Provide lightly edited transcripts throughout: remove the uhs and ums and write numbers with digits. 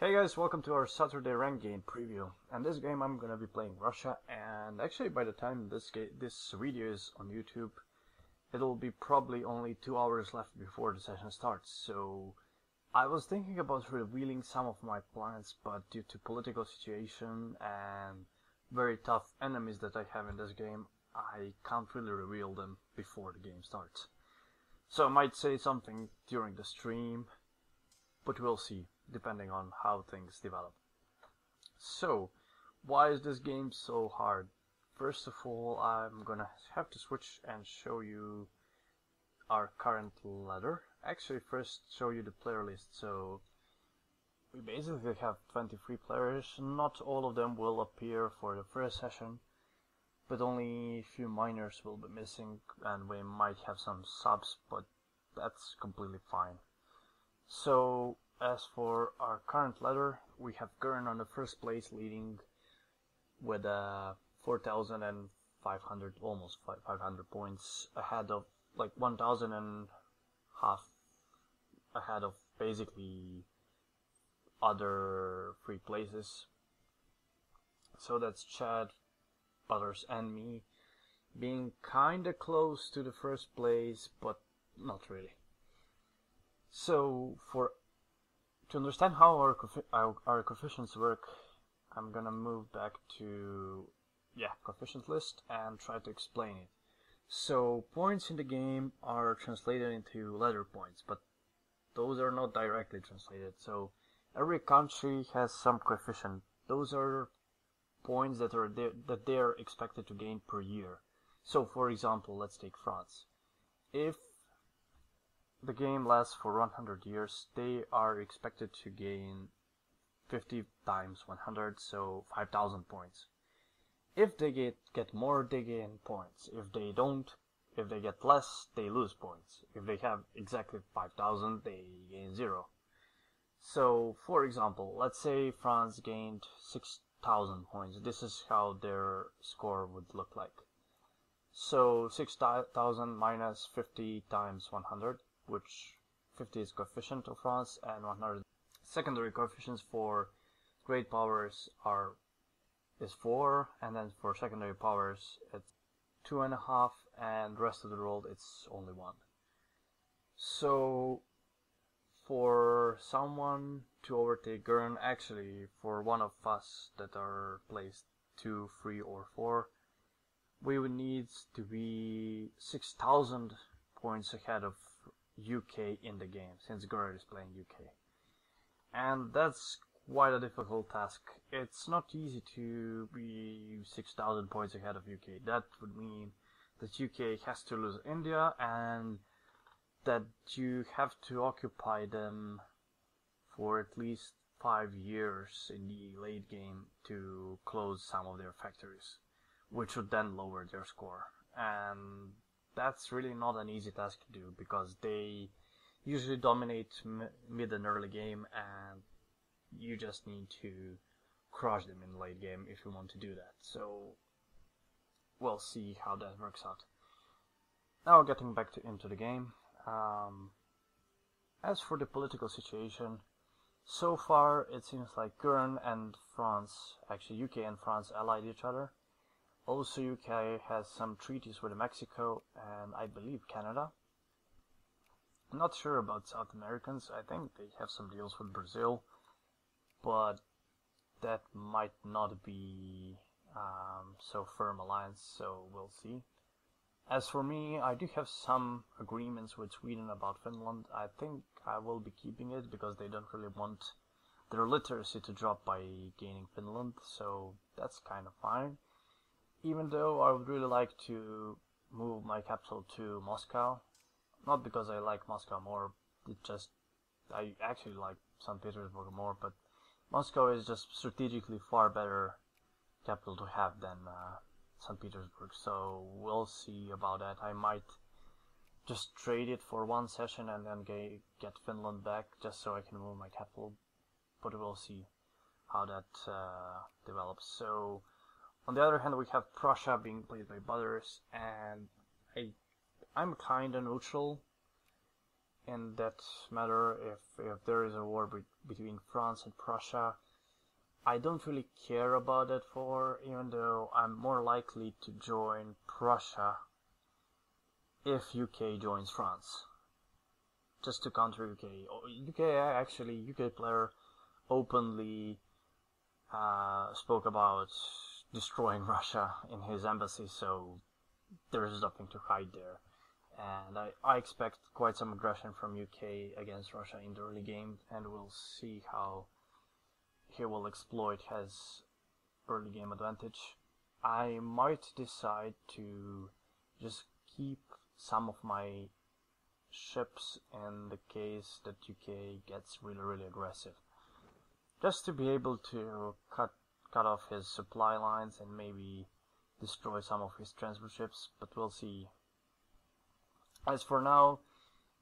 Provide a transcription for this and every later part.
Hey guys, welcome to our Saturday rank game preview. And this game I'm gonna be playing Russia, and actually by the time this video is on YouTube, it'll be probably only 2 hours left before the session starts. So I was thinking about revealing some of my plans, but due to political situation and very tough enemies that I have in this game, I can't really reveal them before the game starts. So I might say something during the stream, but we'll see, depending on how things develop. So, why is this game so hard? First of all, I'm gonna have to switch and show you our current ladder. Actually, first show you the player list. So, we basically have 23 players. Not all of them will appear for the first session, but only a few minors will be missing, and we might have some subs, but that's completely fine. So, as for our current ladder, we have Gurn on the first place, leading with 4,500, almost 500 points, ahead of like 1,000 and half ahead of basically other 3 places. So that's Chad, Butters, and me, being kinda close to the first place, but not really. So to understand how our coefficients work, I'm gonna move back to coefficient list and try to explain it. So points in the game are translated into ladder points, but those are not directly translated. So every country has some coefficient. Those are points that they're expected to gain per year. So for example, let's take France. If the game lasts for 100 years, they are expected to gain 50 times 100, so 5,000 points. If they get more, they gain points. If they don't, if they get less, they lose points. If they have exactly 5,000, they gain 0. So, for example, let's say France gained 6,000 points. This is how their score would look like. So 6,000 minus 50 times 100, which 50 is coefficient of France and 100 secondary coefficients for great powers is 4, and then for secondary powers it's 2.5, and rest of the world it's only 1. So for someone to overtake Gurn, actually for one of us that are placed 2, 3 or 4, we would need to be 6,000 points ahead of UK in the game, since Gurn is playing UK. And that's quite a difficult task. It's not easy to be 6,000 points ahead of UK. That would mean that UK has to lose India, and that you have to occupy them for at least 5 years in the late game to close some of their factories, which would then lower their score. And that's really not an easy task to do, because they usually dominate mid and early game, and you just need to crush them in the late game if you want to do that. So we'll see how that works out. Now getting back into the game. As for the political situation, so far it seems like Gurn and France, actually UK and France, allied each other. Also, UK has some treaties with Mexico and I believe Canada. I'm not sure about South Americans. I think they have some deals with Brazil, but that might not be so firm alliance, so we'll see. As for me, I do have some agreements with Sweden about Finland. I think I will be keeping it because they don't really want their literacy to drop by gaining Finland, so that's kind of fine. Even though I would really like to move my capital to Moscow, not because I like Moscow more, I actually like St. Petersburg more, but Moscow is just strategically far better capital to have than St. Petersburg, so we'll see about that. I might just trade it for one session and then get Finland back just so I can move my capital, but we'll see how that develops. So on the other hand, we have Prussia being played by Butters, and I'm kinda neutral in that matter. If there is a war between France and Prussia, I don't really care about that war, even though I'm more likely to join Prussia if UK joins France, just to counter UK. UK player openly spoke about destroying Russia in his embassy, so there's nothing to hide there. And I expect quite some aggression from UK against Russia in the early game, and we'll see how he will exploit his early game advantage. I might decide to just keep some of my ships in the case that UK gets really aggressive, just to be able to cut off his supply lines and maybe destroy some of his transport ships, but we'll see. As for now,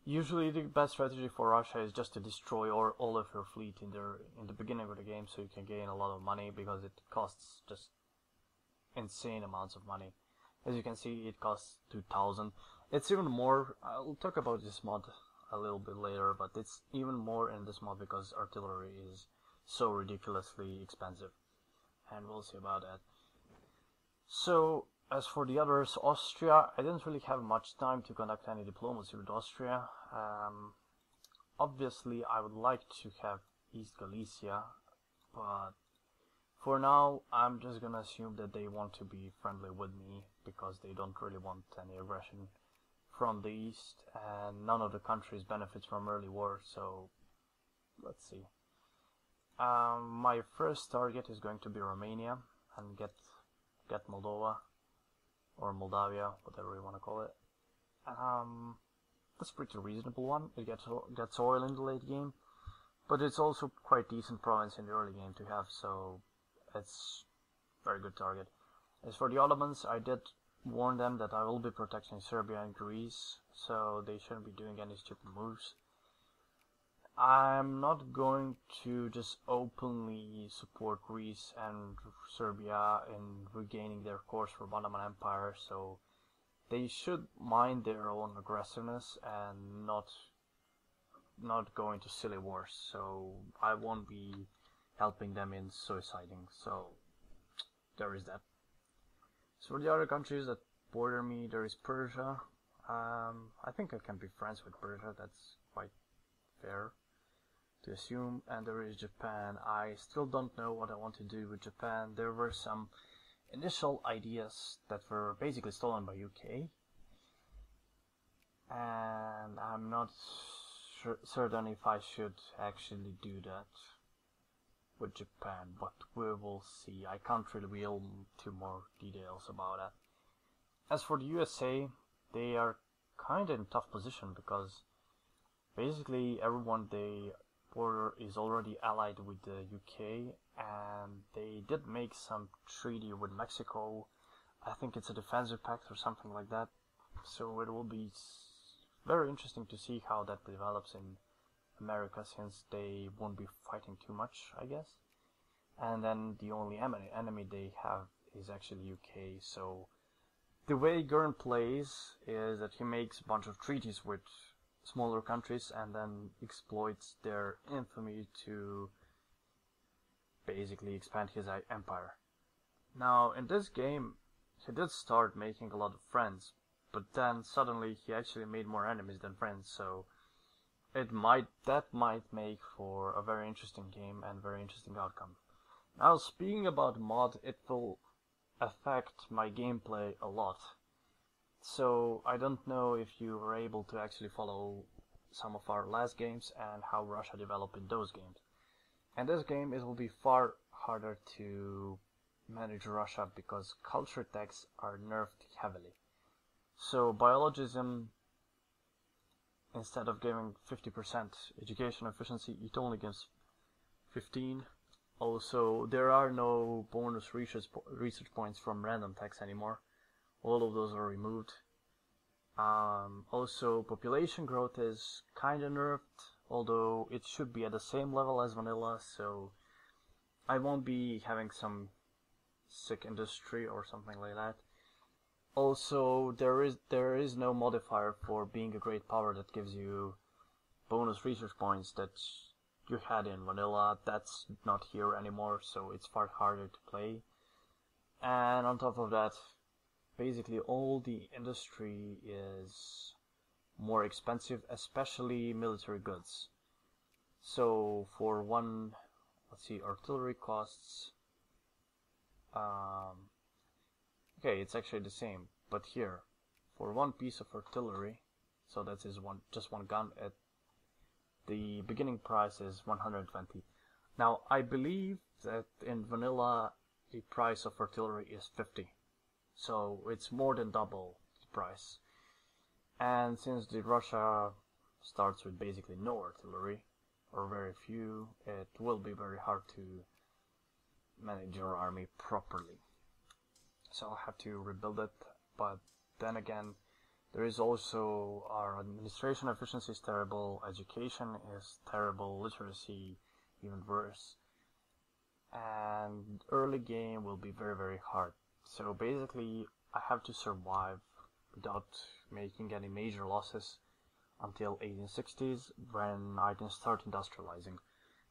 usually the best strategy for Russia is just to destroy all of your fleet in the beginning of the game, so you can gain a lot of money, because it costs just insane amounts of money. As you can see, it costs 2,000. It's even more. I'll talk about this mod a little bit later, but it's even more in this mod because artillery is so ridiculously expensive, and we'll see about that. So as for the others, Austria, I didn't really have much time to conduct any diplomacy with Austria. Obviously I would like to have East Galicia, but for now I'm just gonna assume that they want to be friendly with me, because they don't really want any aggression from the east, and none of the countries benefits from early war, so let's see. My first target is going to be Romania, and get Moldova, or Moldavia, whatever you want to call it. That's a pretty reasonable one. It gets oil in the late game, but it's also quite decent province in the early game to have, so it's a very good target. As for the Ottomans, I did warn them that I will be protecting Serbia and Greece, so they shouldn't be doing any stupid moves. I'm not going to just openly support Greece and Serbia in regaining their course from Ottoman Empire, so they should mind their own aggressiveness and not go into silly wars, so I won't be helping them in suiciding, so there is that. So for the other countries that border me, there is Persia. I think I can be friends with Persia, that's quite fair to assume. And there is Japan. I still don't know what I want to do with Japan. There were some initial ideas that were basically stolen by UK, and I'm not certain if I should actually do that with Japan, but we will see. I can't reveal too more details about that. As for the USA, they are kinda in a tough position, because basically everyone they border is already allied with the UK, and they did make some treaty with Mexico. I think it's a defensive pact or something like that, so it will be very interesting to see how that develops in America, since they won't be fighting too much, I guess. And then the only enemy they have is actually UK, so the way Gurn plays is that he makes a bunch of treaties with smaller countries and then exploits their infamy to basically expand his empire. Now in this game he did start making a lot of friends, but then suddenly he actually made more enemies than friends, so that might make for a very interesting game and very interesting outcome. Now speaking about mod, it will affect my gameplay a lot. So I don't know if you were able to actually follow some of our last games and how Russia developed in those games. In this game it will be far harder to manage Russia because culture tax are nerfed heavily. So biologism, instead of giving 50% education efficiency, it only gives 15. Also, there are no bonus research points from random tax anymore. All of those are removed. Also, population growth is kinda nerfed, although it should be at the same level as vanilla, so I won't be having some sick industry or something like that. Also, there is no modifier for being a great power that gives you bonus research points that you had in vanilla. That's not here anymore, so it's far harder to play. And on top of that, basically all the industry is more expensive, especially military goods. So for one, let's see, artillery costs, okay, it's actually the same, but here, for one piece of artillery, so that is just one gun, the beginning price is 120. Now, I believe that in vanilla, the price of artillery is 50. So it's more than double the price. And since the Russia starts with basically no artillery, or very few, it will be very hard to manage your army properly. So I'll have to rebuild it, but then again, there is also our administration efficiency is terrible, education is terrible, literacy even worse, and early game will be very, very hard. So basically, I have to survive without making any major losses until 1860s, when I can start industrializing.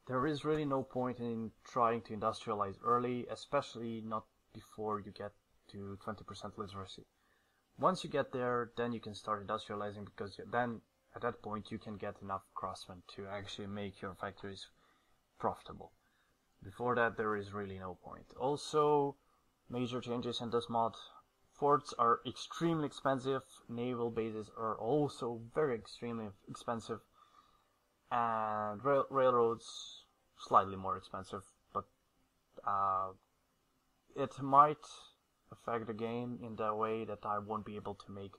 There is really no point in trying to industrialize early, especially not before you get to 20% literacy. Once you get there, then you can start industrializing, because then at that point you can get enough craftsmen to actually make your factories profitable. Before that, there is really no point. Also, major changes in this mod: forts are extremely expensive, naval bases are also very extremely expensive, and railroads slightly more expensive, but it might affect the game in the way that I won't be able to make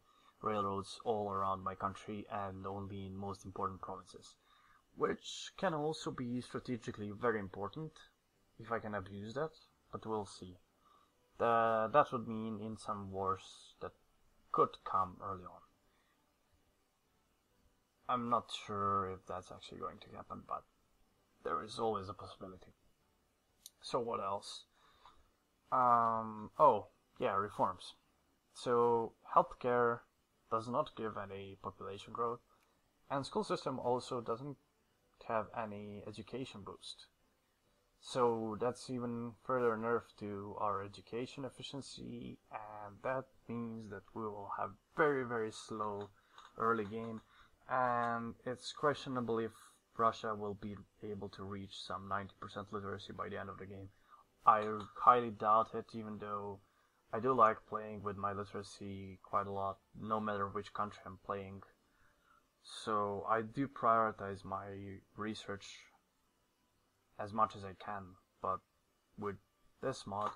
railroads all around my country and only in most important provinces, which can also be strategically very important if I can abuse that, but we'll see. That would mean in some wars that could come early on. I'm not sure if that's actually going to happen, but there is always a possibility. So what else? Oh, yeah, reforms. So healthcare does not give any population growth, and school system also doesn't have any education boost. So that's even further nerf to our education efficiency, and that means that we will have very, very slow early game, and it's questionable if Russia will be able to reach some 90% literacy by the end of the game. I highly doubt it, even though I do like playing with my literacy quite a lot, no matter which country I'm playing. So I do prioritize my research as much as I can, but with this mod,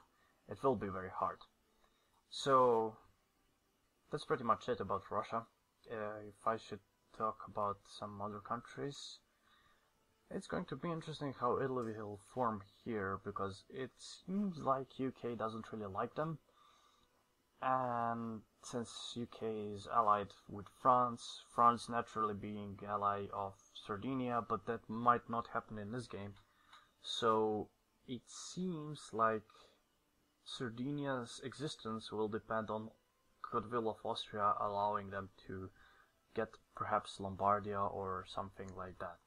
it will be very hard. So that's pretty much it about Russia. If I should talk about some other countries, it's going to be interesting how Italy will form here, because it seems like UK doesn't really like them. And since UK is allied with France, France naturally being ally of Sardinia, but that might not happen in this game. So it seems like Sardinia's existence will depend on goodwill of Austria allowing them to get perhaps Lombardia or something like that.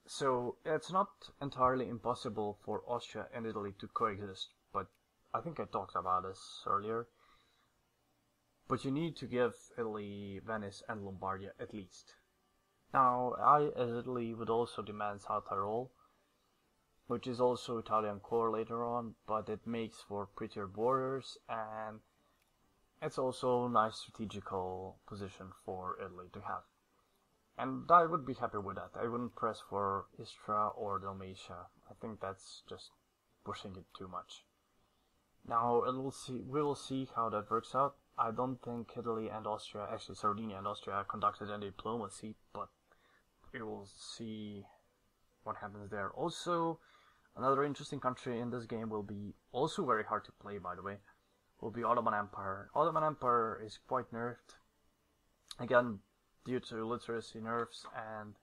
So it's not entirely impossible for Austria and Italy to coexist, but I think I talked about this earlier. But you need to give Italy Venice and Lombardia at least. Now, I as Italy would also demand South Tyrol, which is also Italian core later on, but it makes for prettier borders, and it's also a nice strategical position for Italy to have. And I would be happy with that. I wouldn't press for Istria or Dalmatia. I think that's just pushing it too much. Now we will see how that works out. I don't think Italy and Austria, actually Sardinia and Austria, conducted any diplomacy, but we will see what happens there. Also, another interesting country in this game will be also very hard to play, by the way, will be Ottoman Empire. Ottoman Empire is quite nerfed, again due to literacy nerfs and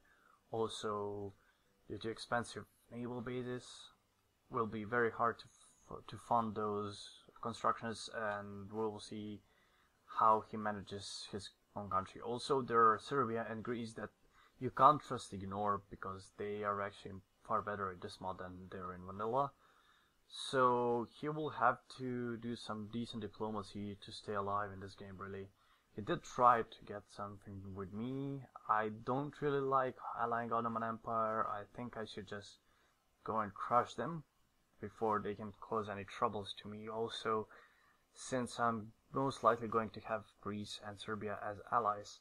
also due to expensive naval bases. Will be very hard to fund those constructions, and we'll see how he manages his own country. Also, there are Serbia and Greece that you can't just ignore because they are actually far better in this mod than they're in vanilla. So he will have to do some decent diplomacy to stay alive in this game, really. He did try to get something with me. I don't really like allying Ottoman Empire. I think I should just go and crush them before they can cause any troubles to me. Also, since I'm most likely going to have Greece and Serbia as allies,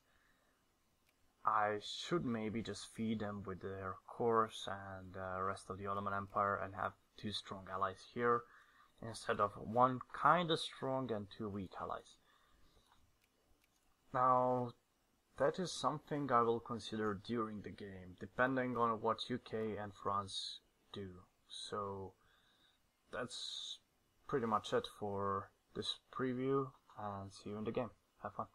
I should maybe just feed them with their cores and the rest of the Ottoman Empire and have two strong allies here instead of one kinda strong and two weak allies. Now, that is something I will consider during the game, depending on what UK and France do. So that's pretty much it for this preview, and see you in the game. Have fun.